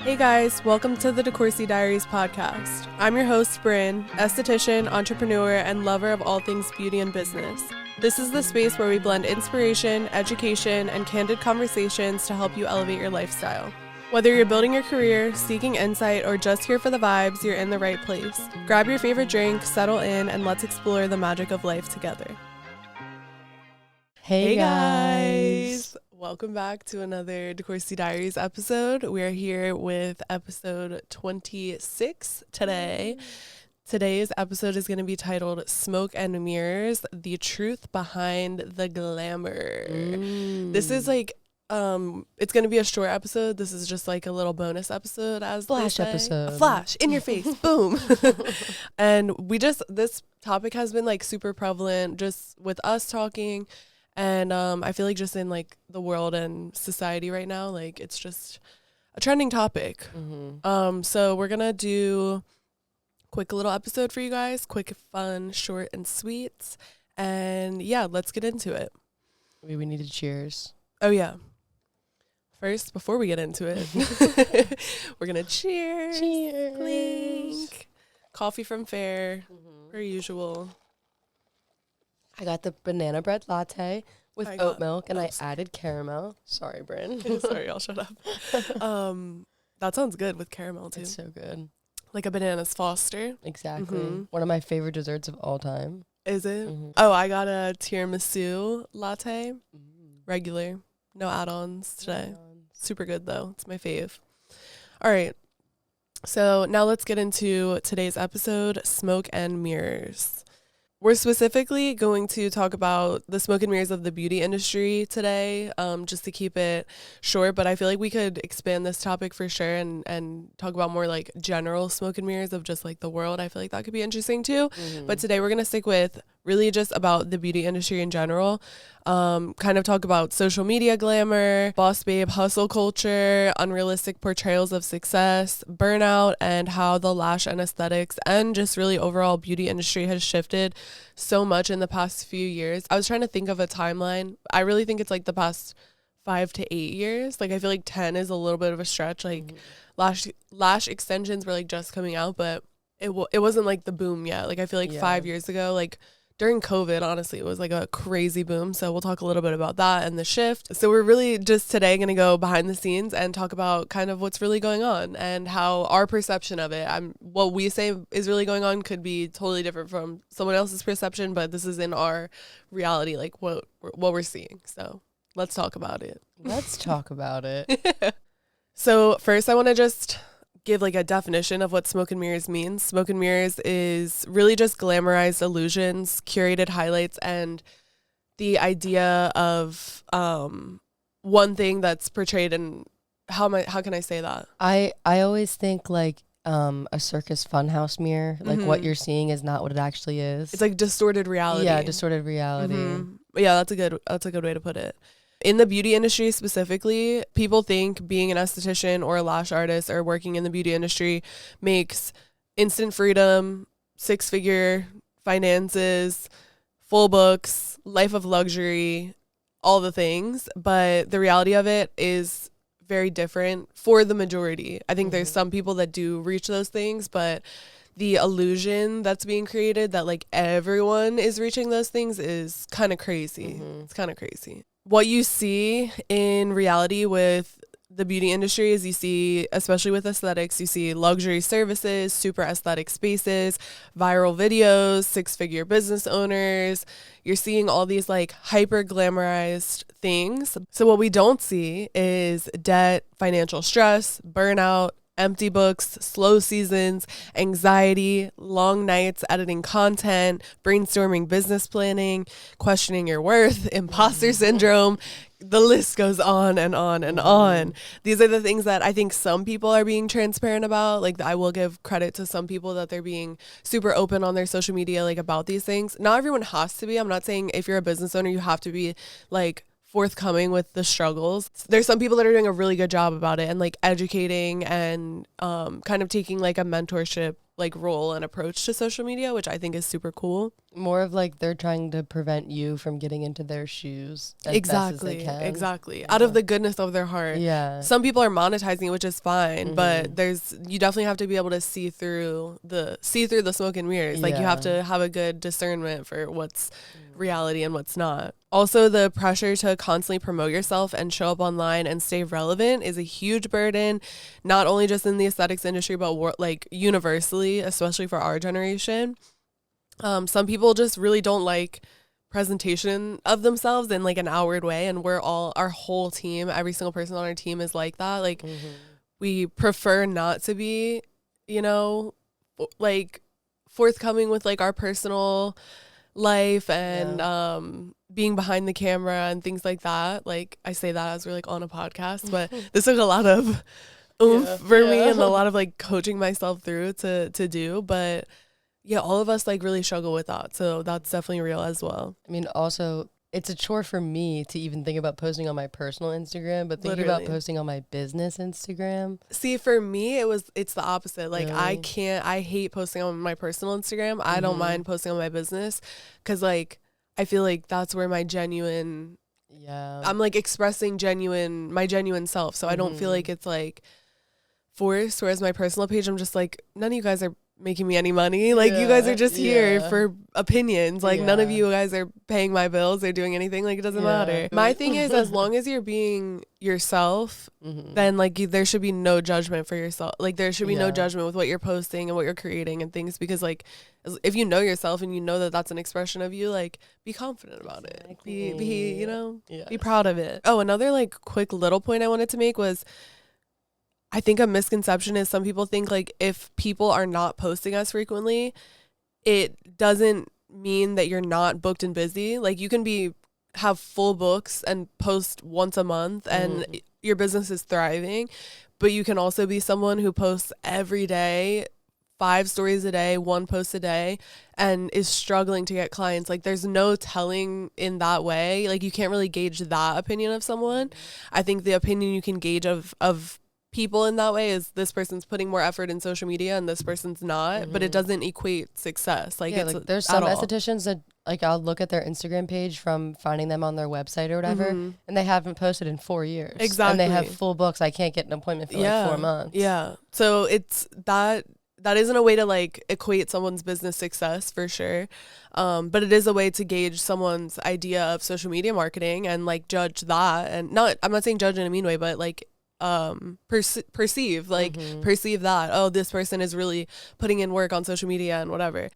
Hey guys, welcome to the DeCourcy Diaries podcast. I'm your host, Bryn, esthetician, entrepreneur, and lover of all things beauty and business. This is the space where we blend inspiration, education, and candid conversations to help you elevate your lifestyle. Whether you're building your career, seeking insight, or just here for the vibes, you're in the right place. Grab your favorite drink, settle in, and let's explore the magic of life together. Hey guys! Welcome back to another DeCourcy Diaries episode. We are here with episode 26 today. Today's episode is going to be titled Smoke and Mirrors, the truth behind the glamour. This is like, it's going to be a short episode. This is just like a little bonus episode, as Flash they say. episode. A flash in your face, boom. And this topic has been like super prevalent just with us talking. And I feel like just in like the world and society right now, like it's just a trending topic. So we're gonna do quick little episode for you guys, quick, fun, short, and sweet. And yeah, let's get into it. We need to cheers. Oh yeah. First, before we get into it, we're gonna cheers. Cheers. Clink. Coffee from Fair, per usual. I got the banana bread latte with oat milk, and I added caramel. Sorry, Bryn. Sorry, I'll shut up. That sounds good with caramel too. It's so good. Like a bananas Foster. Exactly. One of my favorite desserts of all time. Is it? Oh, I got a tiramisu latte. Regular. No add-ons today. Super good though. It's my fave. All right. So now let's get into today's episode, Smoke and Mirrors. We're specifically going to talk about the smoke and mirrors of the beauty industry today, just to keep it short. But I feel like we could expand this topic for sure and talk about more like general smoke and mirrors of just like the world. I feel like that could be interesting too. But today we're going to stick with really just about the beauty industry in general. Kind of talk about social media glamour, boss babe hustle culture, unrealistic portrayals of success, burnout, and how the lash and aesthetics and just really overall beauty industry has shifted so much in the past few years. I was trying to think of a timeline. I really think it's like the past 5 to 8 years. Like I feel like 10 is a little bit of a stretch. Like lash extensions were like just coming out, but it wasn't like the boom yet. Like I feel like 5 years ago, like during COVID, honestly, it was like a crazy boom. So we'll talk a little bit about that and the shift. So we're really just today going to go behind the scenes and talk about kind of what's really going on and how our perception of it, what we say is really going on could be totally different from someone else's perception, but this is in our reality, like what we're seeing. So let's talk about it. Let's talk about it. So first I want to just give like a definition of what smoke and mirrors means. Smoke and mirrors is really just glamorized illusions, curated highlights, and the idea of one thing that's portrayed. And how can I say that? I always think like a circus funhouse mirror, like what you're seeing is not what it actually is. It's like distorted reality. Yeah, distorted reality. Yeah, that's a good way to put it. In the beauty industry specifically, people think being an esthetician or a lash artist or working in the beauty industry makes instant freedom, 6-figure finances, full books, life of luxury, all the things. But the reality of it is very different for the majority. I think there's some people that do reach those things, but the illusion that's being created that like everyone is reaching those things is kind of crazy. It's kind of crazy. What you see in reality with the beauty industry is you see, especially with aesthetics, you see luxury services, super aesthetic spaces, viral videos, 6-figure business owners. You're seeing all these like hyper glamorized things. So what we don't see is debt, financial stress, burnout, empty books, slow seasons, anxiety, long nights editing content, brainstorming business planning, questioning your worth, imposter syndrome. The list goes on and on and on. These are the things that I think some people are being transparent about. Like I will give credit to some people that they're being super open on their social media, like about these things. Not everyone has to be. I'm not saying if you're a business owner, you have to be like forthcoming with the struggles. There's some people that are doing a really good job about it and like educating and kind of taking like a mentorship like role and approach to social media, which I think is super cool. More of like they're trying to prevent you from getting into their shoes as best as they can. Exactly. Yeah. Out of the goodness of their heart. Yeah. Some people are monetizing it, which is fine, but you definitely have to be able to see through the smoke and mirrors. Like you have to have a good discernment for what's reality and what's not. Also, the pressure to constantly promote yourself and show up online and stay relevant is a huge burden, not only just in the aesthetics industry, but like universally, especially for our generation. Some people just really don't like presentation of themselves in like an outward way, and our whole team, every single person on our team is like that. Like we prefer not to be, you know, like forthcoming with like our personal life and being behind the camera and things like that. Like I say that as we're like on a podcast, but this took a lot of oomph for me and a lot of like coaching myself through to do. But yeah, all of us like really struggle with that. So that's definitely real as well. I mean, also, it's a chore for me to even think about posting on my personal Instagram, but thinking about posting on my business Instagram. See, for me, it's the opposite. Like really? I hate posting on my personal Instagram. I don't mind posting on my business because like, I feel like that's where my genuine, I'm like expressing my genuine self. So I don't feel like it's like forced. Whereas my personal page, I'm just like, none of you guys are making me any money. Like you guys are just here for opinions. Like none of you guys are paying my bills or doing anything. Like it doesn't matter. My thing is, as long as you're being yourself, then like there should be no judgment for yourself. Like there should be no judgment with what you're posting and what you're creating and things, because like if you know yourself and you know that that's an expression of you, like be confident about it. Be you know, be proud of it. Oh, another like quick little point I wanted to make was, I think a misconception is some people think like if people are not posting as frequently, it doesn't mean that you're not booked and busy. Like you can have full books and post once a month and your business is thriving, but you can also be someone who posts every day, 5 stories a day, 1 post a day, and is struggling to get clients. Like there's no telling in that way. Like you can't really gauge that opinion of someone. I think the opinion you can gauge of people in that way is this person's putting more effort in social media and this person's not, but it doesn't equate success. Like, there's some estheticians that like I'll look at their Instagram page from finding them on their website or whatever, and they haven't posted in 4 years. Exactly. And they have full books. I can't get an appointment for like 4 months. Yeah. So it's that isn't a way to like equate someone's business success for sure. But it is a way to gauge someone's idea of social media marketing and like judge that. And I'm not saying judge in a mean way, but like perceive that, oh, this person is really putting in work on social media and whatever.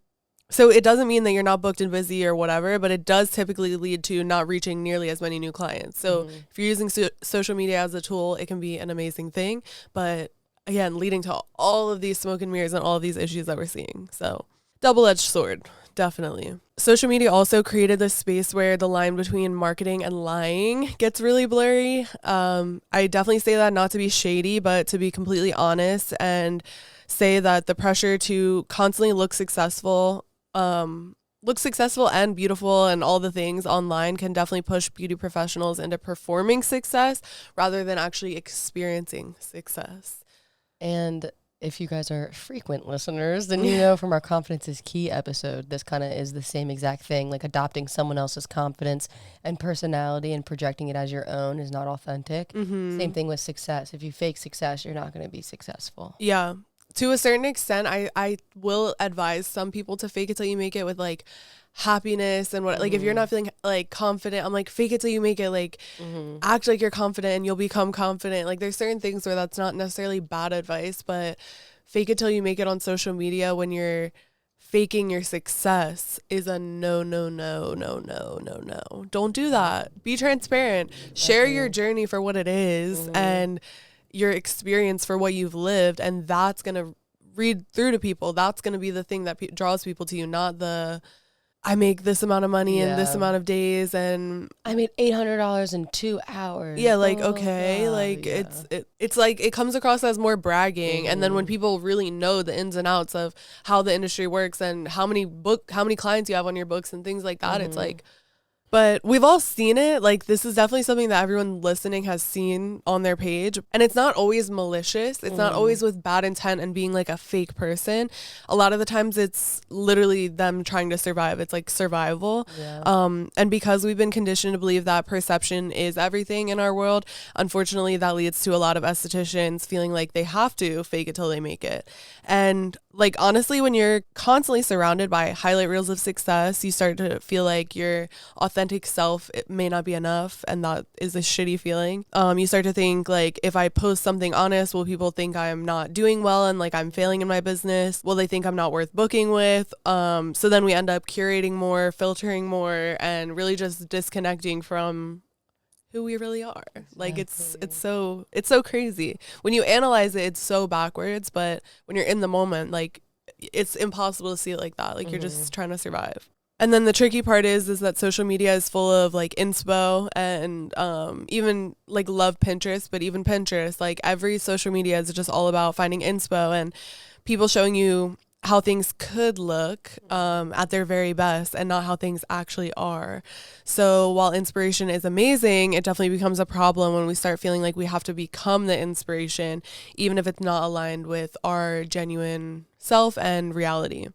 So it doesn't mean that you're not booked and busy or whatever, but it does typically lead to not reaching nearly as many new clients. So if you're using social media as a tool, it can be an amazing thing, but again, leading to all of these smoke and mirrors and all of these issues that we're seeing. So double-edged sword, definitely. Social media also created this space where the line between marketing and lying gets really blurry. I definitely say that not to be shady, but to be completely honest and say that the pressure to constantly look successful and beautiful and all the things online can definitely push beauty professionals into performing success rather than actually experiencing success. And if you guys are frequent listeners, then you know from our Confidence is Key episode, this kind of is the same exact thing. Like adopting someone else's confidence and personality and projecting it as your own is not authentic. Same thing with success. If you fake success, you're not going to be successful. Yeah. To a certain extent, I will advise some people to fake it till you make it with like happiness and what, like if you're not feeling like confident, I'm like fake it till you make it, like act like you're confident and you'll become confident. Like there's certain things where that's not necessarily bad advice, but fake it till you make it on social media when you're faking your success is a no. Don't do that. Be transparent. Share your journey for what it is and your experience for what you've lived, and that's going to read through to people. That's going to be the thing that draws people to you, not the I make this amount of money in this amount of days and I made $800 in 2 hours. Yeah, like okay, like it's like it comes across as more bragging, and then when people really know the ins and outs of how the industry works and how many clients you have on your books and things like that, it's like But we've all seen it. Like, this is definitely something that everyone listening has seen on their page. And it's not always malicious. It's not always with bad intent and being like a fake person. A lot of the times it's literally them trying to survive. It's like survival. Yeah. And because we've been conditioned to believe that perception is everything in our world, unfortunately, that leads to a lot of estheticians feeling like they have to fake it till they make it. And like, honestly, when you're constantly surrounded by highlight reels of success, you start to feel like your authentic self, it may not be enough. And that is a shitty feeling. You start to think like, if I post something honest, will people think I'm not doing well and like I'm failing in my business? Will they think I'm not worth booking with? So then we end up curating more, filtering more, and really just disconnecting from who we really are. Exactly. Like it's so crazy. When you analyze it, it's so backwards, but when you're in the moment, like it's impossible to see it like that. Like you're just trying to survive. And then the tricky part is that social media is full of like inspo and even like love Pinterest, but even Pinterest, like every social media is just all about finding inspo and people showing you how things could look at their very best and not how things actually are. So while inspiration is amazing, it definitely becomes a problem when we start feeling like we have to become the inspiration, even if it's not aligned with our genuine self and reality.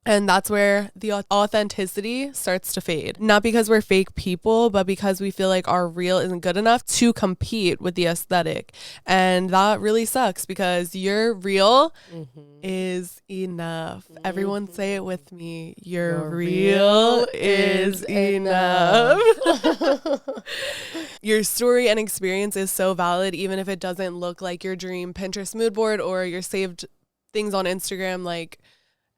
And that's where the authenticity starts to fade. Not because we're fake people, but because we feel like our real isn't good enough to compete with the aesthetic. And that really sucks because your real is enough. Everyone say it with me. Your real is enough. Your story and experience is so valid, even if it doesn't look like your dream Pinterest mood board or your saved things on Instagram. Like,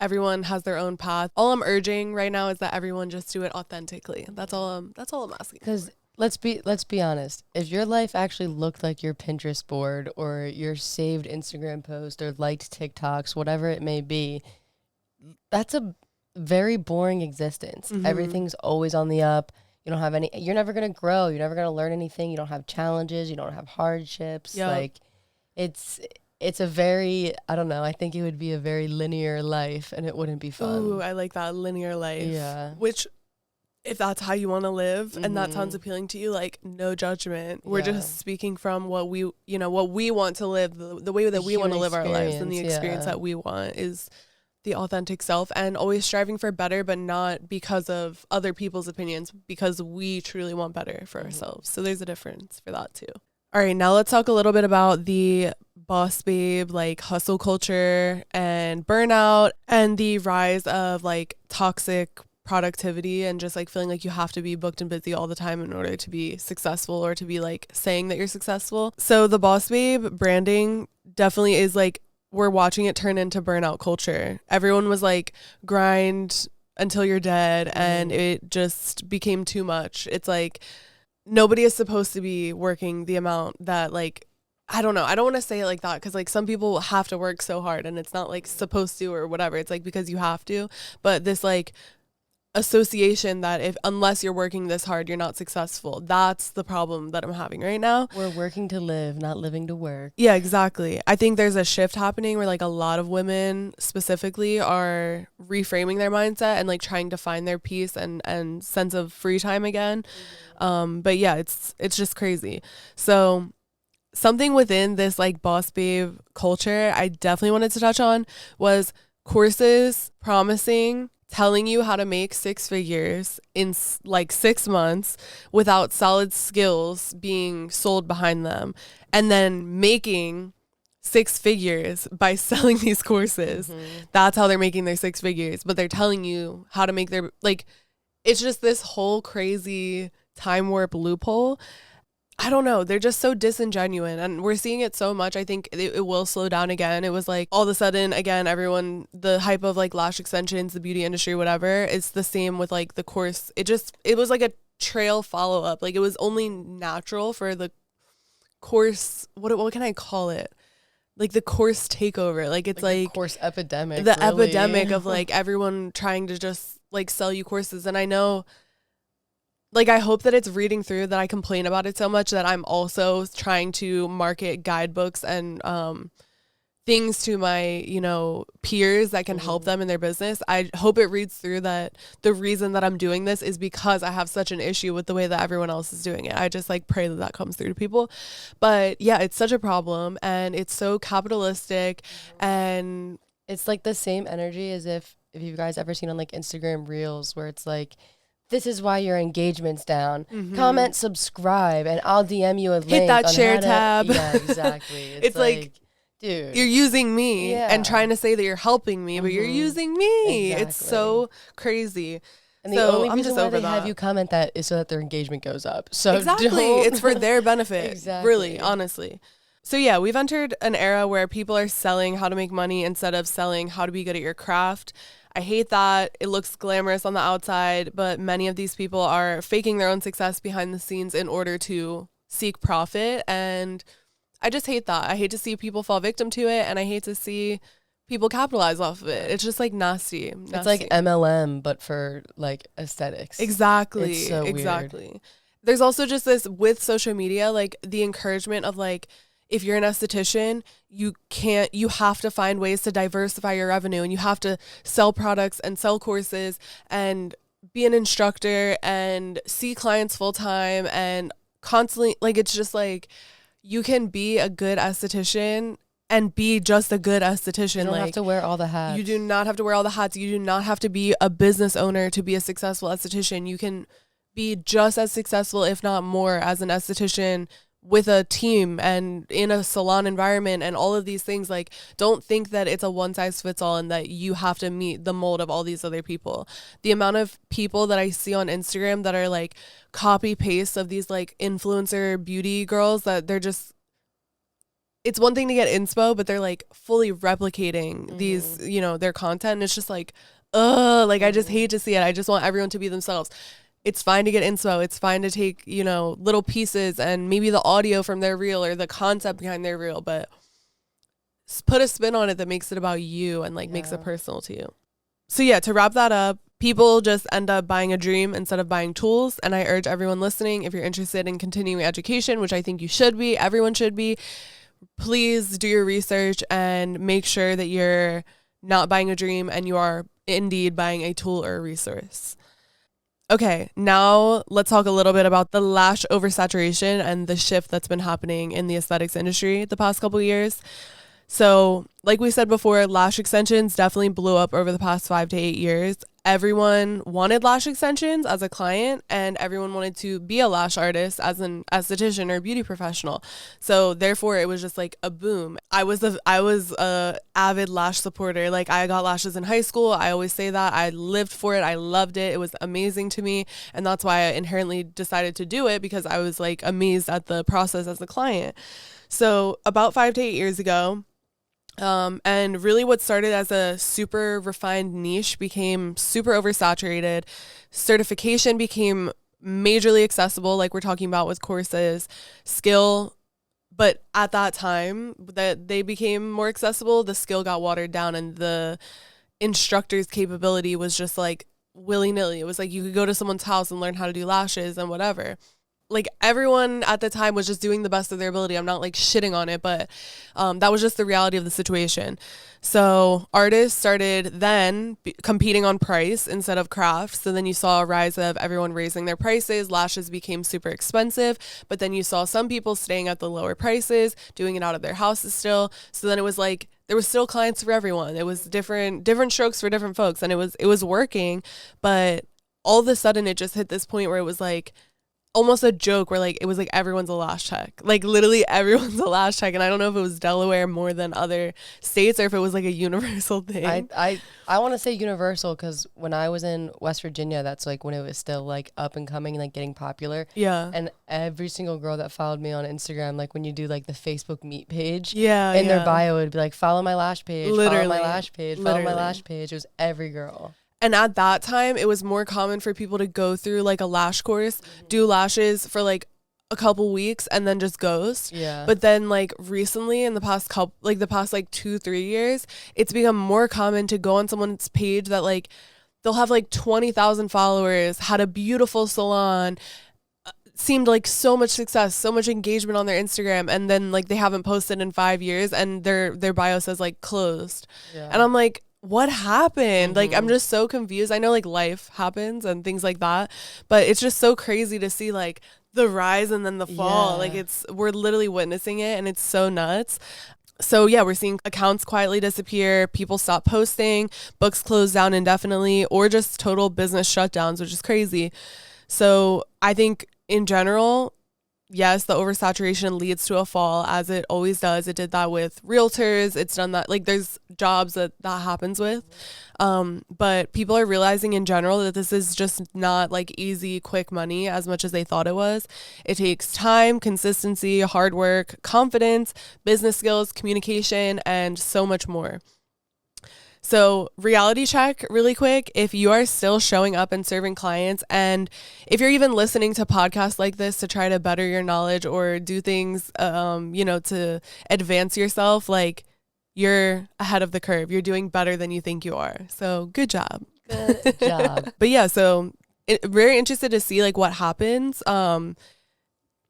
everyone has their own path. All I'm urging right now is that everyone just do it authentically. That's all I'm asking. Because let's be honest. If your life actually looked like your Pinterest board or your saved Instagram post or liked TikToks, whatever it may be, that's a very boring existence. Everything's always on the up. You don't have any. You're never gonna grow. You're never gonna learn anything. You don't have challenges. You don't have hardships. Yep. Like, it's a very, I don't know, I think it would be a very linear life and it wouldn't be fun. Ooh, I like that, linear life. Yeah. Which, if that's how you want to live and that sounds appealing to you, like, no judgment. We're just speaking from what we want to live, the way that we want to live our lives, and the experience that we want is the authentic self, and always striving for better, but not because of other people's opinions, because we truly want better for ourselves. So there's a difference for that too. All right, now let's talk a little bit about the boss babe, like hustle culture and burnout and the rise of like toxic productivity and just like feeling like you have to be booked and busy all the time in order to be successful or to be like saying that you're successful. So the boss babe branding definitely is like, we're watching it turn into burnout culture. Everyone was like, grind until you're dead, and it just became too much. It's like, nobody is supposed to be working the amount that, like, I don't know. I don't want to say it like that because like some people have to work so hard and it's not like supposed to or whatever. It's like because you have to. But this like association that unless you're working this hard, you're not successful. That's the problem that I'm having right now. We're working to live, not living to work. Yeah, exactly. I think there's a shift happening where like a lot of women specifically are reframing their mindset and like trying to find their peace and sense of free time again. But yeah, it's just crazy. So something within this like boss babe culture I definitely wanted to touch on was courses promising telling you how to make 6 figures in like 6 months without solid skills being sold behind them, and then making 6 figures by selling these courses. That's how they're making their 6 figures, but they're telling you how to make their, like, it's just this whole crazy time warp loophole. I don't know. They're just so disingenuous, and we're seeing it so much. I think it will slow down again. It was like all of a sudden, again, everyone, the hype of like lash extensions, the beauty industry, whatever, it's the same with like the course. It was like a trail follow up. Like it was only natural for the course. What can I call it? Like the course takeover. Like it's like course epidemic. The really. Epidemic of like everyone trying to just like sell you courses. And I know, like, I hope that it's reading through that I complain about it so much that I'm also trying to market guidebooks and things to my, peers that can help them in their business. I hope it reads through that the reason that I'm doing this is because I have such an issue with the way that everyone else is doing it. I just like pray that that comes through to people. But yeah, it's such a problem, and it's so capitalistic, and it's like the same energy as if you guys ever seen on like Instagram Reels where it's like, this is why your engagement's down. Comment, subscribe, and I'll DM you a link. Hit that share tab. Yeah, exactly. It's like, dude, you're using me and trying to say that you're helping me, but you're using me. Exactly. It's so crazy. And the only reason why they have you comment that is so that their engagement goes up. So exactly, it's for their benefit. Exactly. Really, honestly. So yeah, we've entered an era where people are selling how to make money instead of selling how to be good at your craft. I hate that. It looks glamorous on the outside, but many of these people are faking their own success behind the scenes in order to seek profit, and I just hate that. I hate to see people fall victim to it, and I hate to see people capitalize off of it. It's just like nasty. It's like MLM, but for like aesthetics. Exactly. It's so exactly. Weird. There's also just this with social media, like the encouragement of like, if you're an esthetician, you have to find ways to diversify your revenue, and you have to sell products and sell courses and be an instructor and see clients full time and constantly, like, it's just like, you can be a good esthetician and be just a good esthetician. You don't have to wear all the hats. You do not have to wear all the hats. You do not have to be a business owner to be a successful esthetician. You can be just as successful, if not more, as an esthetician with a team and in a salon environment and all of these things. Like, don't think that it's a one size fits all and that you have to meet the mold of all these other people. The amount of people that I see on Instagram that are like copy paste of these like influencer beauty girls, that they're just, it's one thing to get inspo, but they're like fully replicating these, their content. And it's just like, I just hate to see it. I just want everyone to be themselves. It's fine to get inspo. It's fine to take, little pieces and maybe the audio from their reel or the concept behind their reel, but put a spin on it that makes it about you and makes it personal to you. So yeah, to wrap that up, people just end up buying a dream instead of buying tools. And I urge everyone listening, if you're interested in continuing education, which I think you should be, everyone should be, please do your research and make sure that you're not buying a dream and you are indeed buying a tool or a resource. Okay, now let's talk a little bit about the lash oversaturation and the shift that's been happening in the aesthetics industry the past couple of years. So, like we said before, lash extensions definitely blew up over the past 5 to 8 years. Everyone wanted lash extensions as a client, and everyone wanted to be a lash artist as an esthetician or beauty professional. So therefore, it was just like a boom. I was a avid lash supporter. Like, I got lashes in high school. I always say that. I lived for it. I loved it. It was amazing to me, and that's why I inherently decided to do it, because I was like amazed at the process as a client. So about 5 to 8 years ago, and really what started as a super refined niche became super oversaturated. Certification became majorly accessible, like we're talking about with courses, skill. But at that time that they became more accessible, the skill got watered down, and the instructor's capability was just like willy-nilly. It was like you could go to someone's house and learn how to do lashes and whatever. Like, everyone at the time was just doing the best of their ability. I'm not like shitting on it, but that was just the reality of the situation. So artists started then competing on price instead of craft. So then you saw a rise of everyone raising their prices. Lashes became super expensive, but then you saw some people staying at the lower prices, doing it out of their houses still. So then it was like, there was still clients for everyone. It was different strokes for different folks, and it was working. But all of a sudden it just hit this point where it was like, almost a joke, where like it was like everyone's a lash tech, like literally everyone's a lash tech. And I don't know if it was Delaware more than other states or if it was like a universal thing. I want to say universal, because when I was in West Virginia, that's like when it was still like up and coming, like getting popular. Yeah. And every single girl that followed me on Instagram, like when you do like the Facebook meet page, yeah, in their bio, it would be like, follow my lash page, literally, follow my lash page, follow my lash page. It was every girl. And at that time, it was more common for people to go through like a lash course, do lashes for like a couple weeks, and then just ghost. Yeah. But then like recently, in the past 2-3 years, it's become more common to go on someone's page that like they'll have like 20,000 followers, had a beautiful salon, seemed like so much success, so much engagement on their Instagram, and then like they haven't posted in 5 years and their bio says like closed. Yeah. And I'm like, what happened? Like, I'm just so confused. I know like life happens and things like that, but it's just so crazy to see like the rise and then the fall. Like we're literally witnessing it, and it's so nuts. So yeah, we're seeing accounts quietly disappear, people stop posting, books close down indefinitely, or just total business shutdowns, which is crazy. So I think in general, yes, the oversaturation leads to a fall, as it always does. It did that with realtors. It's done that. Like, there's jobs that happens with. But people are realizing in general that this is just not like easy, quick money as much as they thought it was. It takes time, consistency, hard work, confidence, business skills, communication, and so much more. So reality check really quick. If you are still showing up and serving clients, and if you're even listening to podcasts like this to try to better your knowledge or do things, to advance yourself, like, you're ahead of the curve. You're doing better than you think you are. So good job. Good job. But yeah, so very interested to see like what happens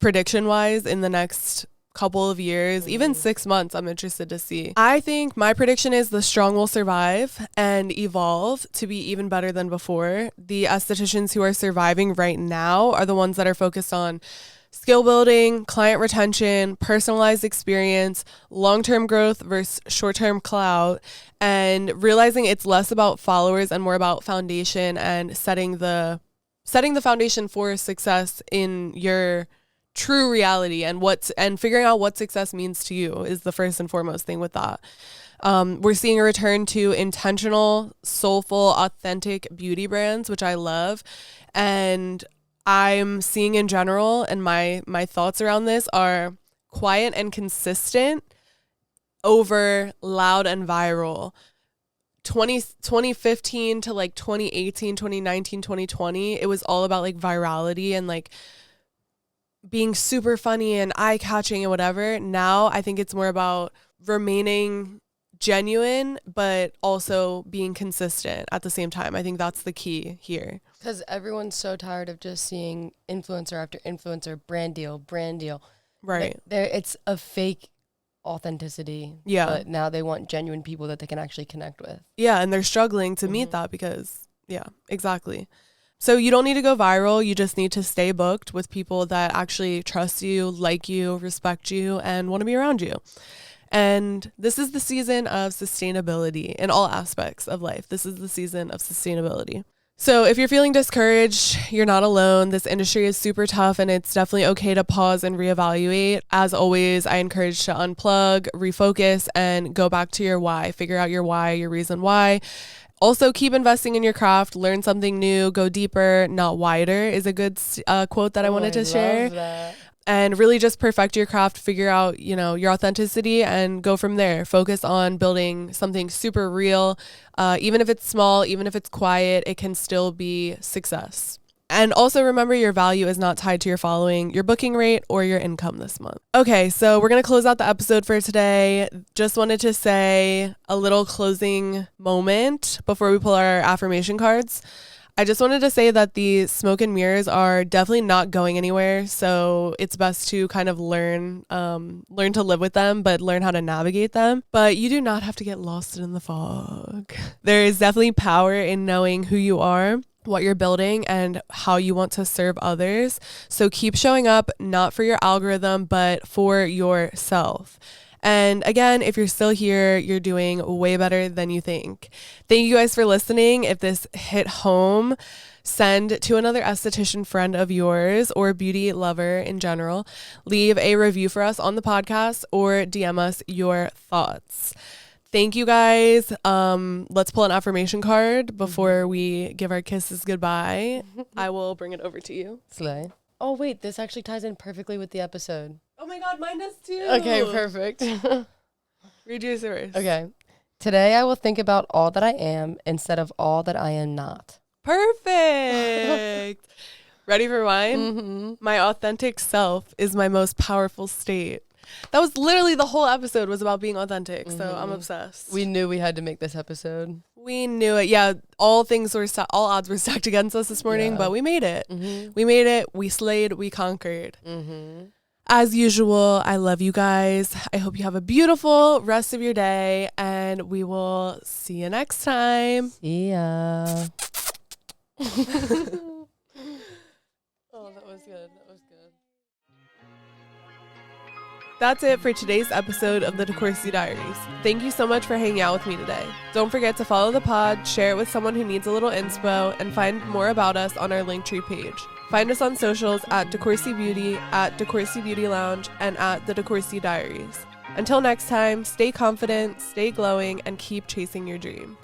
prediction wise in the next couple of years, even 6 months. I'm interested to see. I think my prediction is the strong will survive and evolve to be even better than before. The estheticians who are surviving right now are the ones that are focused on skill building, client retention, personalized experience, long-term growth versus short-term clout, and realizing it's less about followers and more about foundation and setting the foundation for success in your true reality, and figuring out what success means to you is the first and foremost thing with that. We're seeing a return to intentional, soulful, authentic beauty brands, which I love. And I'm seeing in general, and my thoughts around this are quiet and consistent over loud and viral. 2015 to like 2018, 2019, 2020, it was all about like virality and like being super funny and eye-catching and whatever. Now I think it's more about remaining genuine, but also being consistent at the same time. I think that's the key here. Because everyone's so tired of just seeing influencer after influencer, brand deal. Right. It's a fake authenticity. Yeah. But now they want genuine people that they can actually connect with. Yeah, and they're struggling to meet that because, yeah, exactly. So you don't need to go viral. You just need to stay booked with people that actually trust you, like you, respect you, and want to be around you. And this is the season of sustainability in all aspects of life. This is the season of sustainability. So if you're feeling discouraged, you're not alone. This industry is super tough, and it's definitely okay to pause and reevaluate. As always, I encourage to unplug, refocus, and go back to your why. Figure out your why, your reason why. Also, keep investing in your craft, learn something new, go deeper, not wider is a good quote that I wanted to share. That. And really just perfect your craft, figure out, your authenticity, and go from there. Focus on building something super real. Even if it's small, even if it's quiet, it can still be success. And also remember, your value is not tied to your following, your booking rate, or your income this month. Okay, so we're going to close out the episode for today. Just wanted to say a little closing moment before we pull our affirmation cards. I just wanted to say that the smoke and mirrors are definitely not going anywhere. So it's best to kind of learn to live with them, but learn how to navigate them. But you do not have to get lost in the fog. There is definitely power in knowing who you are, what you're building, and how you want to serve others. So keep showing up, not for your algorithm, but for yourself. And again, if you're still here, you're doing way better than you think. Thank you guys for listening. If this hit home, send to another esthetician friend of yours or beauty lover in general. Leave a review for us on the podcast or DM us your thoughts. Thank you guys. Let's pull an affirmation card before we give our kisses goodbye. I will bring it over to you. Slay. Oh, wait, this actually ties in perfectly with the episode. Oh my God, mine does too. Okay, perfect. Read yours first. Okay. Today I will think about all that I am instead of all that I am not. Perfect. Ready for mine? Mm-hmm. My authentic self is my most powerful state. That was literally the whole episode was about being authentic. So I'm obsessed. We knew we had to make this episode. We knew it. Yeah, all odds were stacked against us this morning, but we made it. We made it. We slayed. We conquered. As usual, I love you guys. I hope you have a beautiful rest of your day, and we will see you next time. See ya. Oh, that was good. That's it for today's episode of the DeCourcy Diaries. Thank you so much for hanging out with me today. Don't forget to follow the pod, share it with someone who needs a little inspo, and find more about us on our Linktree page. Find us on socials at DeCourcy Beauty, at DeCourcy Beauty Lounge, and at the DeCourcy Diaries. Until next time, stay confident, stay glowing, and keep chasing your dreams.